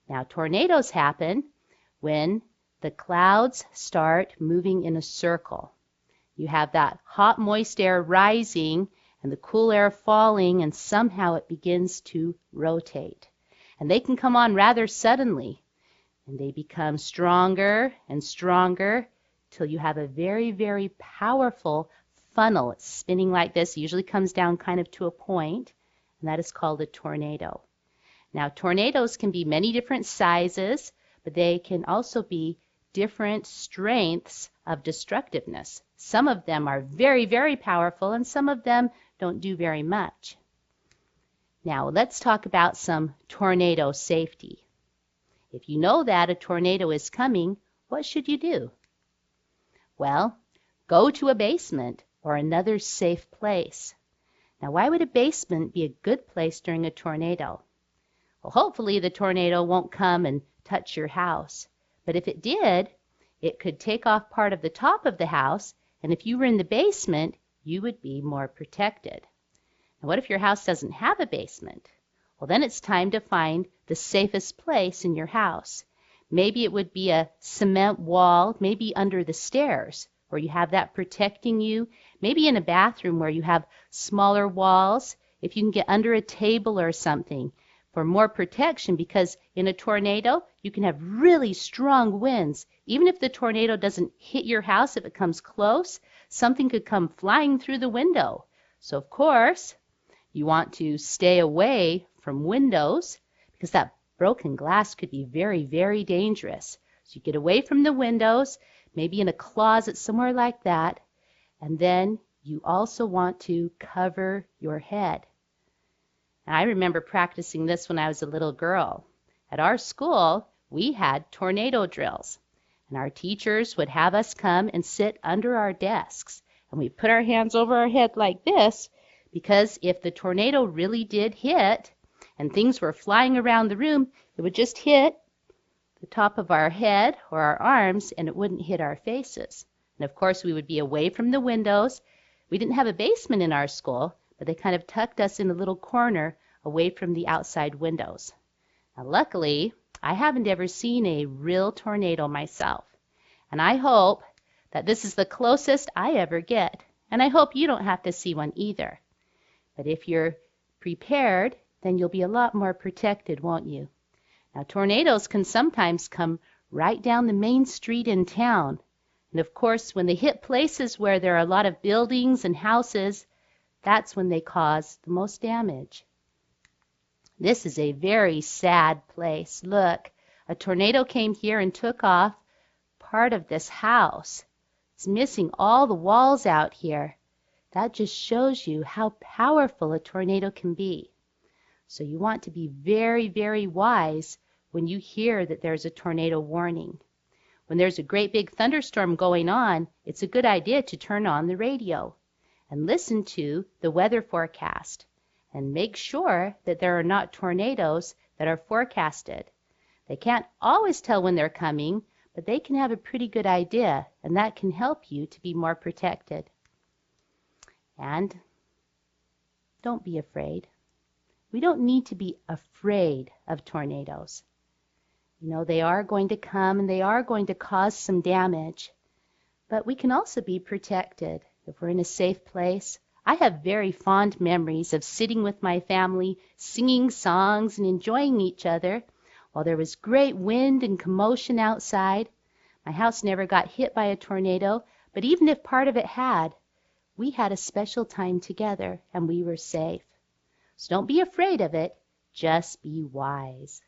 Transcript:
Now, tornadoes happen when the clouds start moving in a circle. You have that hot, moist air rising and the cool air falling, and somehow it begins to rotate. And they can come on rather suddenly, and they become stronger and stronger till you have a very, very powerful funnel. It's spinning like this. It usually comes down kind of to a point, and that is called a tornado. Now, tornadoes can be many different sizes, but they can also be different strengths of destructiveness. Some of them are very, very powerful, and some of them don't do very much. Now, let's talk about some tornado safety. If you know that a tornado is coming, what should you do? Well, go to a basement or another safe place. Now, why would a basement be a good place during a tornado? Well, hopefully the tornado won't come and touch your house. But if it did, it could take off part of the top of the house, and if you were in the basement, you would be more protected. Now, what if your house doesn't have a basement? Well, then it's time to find the safest place in your house. Maybe it would be a cement wall, maybe under the stairs, where you have that protecting you. Maybe in a bathroom where you have smaller walls. If you can get under a table or something for more protection, because in a tornado, you can have really strong winds. Even if the tornado doesn't hit your house, if it comes close, something could come flying through the window. So, of course, you want to stay away from windows because that broken glass could be very, very dangerous. So you get away from the windows, maybe in a closet somewhere like that, and then you also want to cover your head. And I remember practicing this when I was a little girl. At our school, we had tornado drills, and our teachers would have us come and sit under our desks, and we put our hands over our head like this, because if the tornado really did hit and things were flying around the room, it would just hit the top of our head or our arms, and it wouldn't hit our faces. And of course, we would be away from the windows. We didn't have a basement in our school, but they kind of tucked us in a little corner away from the outside windows. Now, luckily, I haven't ever seen a real tornado myself, and I hope that this is the closest I ever get, and I hope you don't have to see one either. But if you're prepared, then you'll be a lot more protected, won't you? Now, tornadoes can sometimes come right down the main street in town, and of course, when they hit places where there are a lot of buildings and houses, that's when they cause the most damage. This is a very sad place. Look, a tornado came here and took off part of this house. It's missing all the walls out here. That just shows you how powerful a tornado can be. So you want to be very, very wise when you hear that there's a tornado warning. When there's a great big thunderstorm going on, it's a good idea to turn on the radio and listen to the weather forecast and make sure that there are not tornadoes that are forecasted. They can't always tell when they're coming, but they can have a pretty good idea, and that can help you to be more protected. And don't be afraid. We don't need to be afraid of tornadoes. You know, they are going to come and they are going to cause some damage, but we can also be protected if we're in a safe place. I have very fond memories of sitting with my family, singing songs and enjoying each other while there was great wind and commotion outside. My house never got hit by a tornado, but even if part of it had, we had a special time together and we were safe. So don't be afraid of it, just be wise.